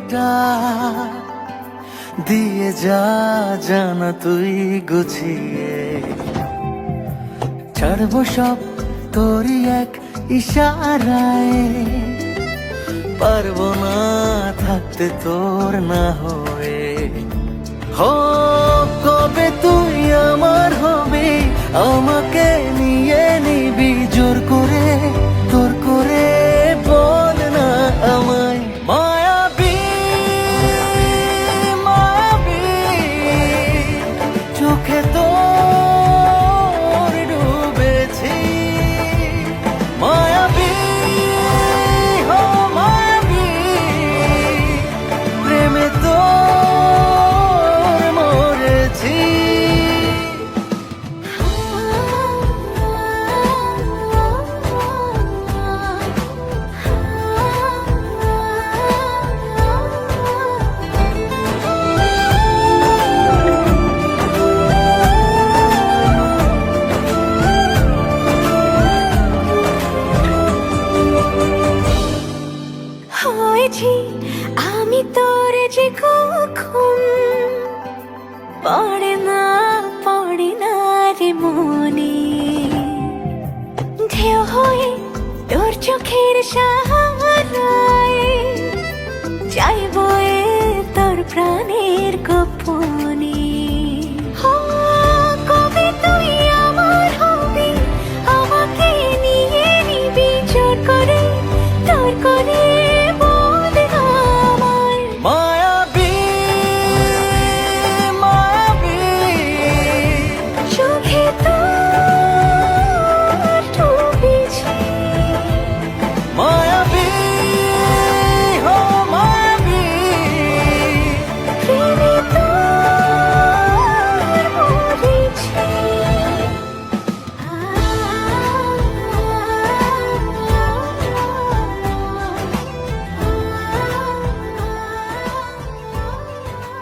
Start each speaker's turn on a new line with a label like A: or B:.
A: একটা দিয়ে যা জানা তুই গুছিয়ে, ছাড়বো সব তোরই এক ইশারায়, পারবো না থাকতে তোর না হয়ে। হো কবে তুই আমার হবে, আমাকে নিয়ে নিবি জোর করে, তোর করে বল না আমায়। মায়াবী মায়াবী চোখে তোর ডুবেছি, মায়াবী হো মায়াবী প্রেমে তোর মরেছি।
B: হয়েছি আমি তোর যে কখন পড়ে না রে মনে, ঢেউ হয়ে তোর চোখের সাহারা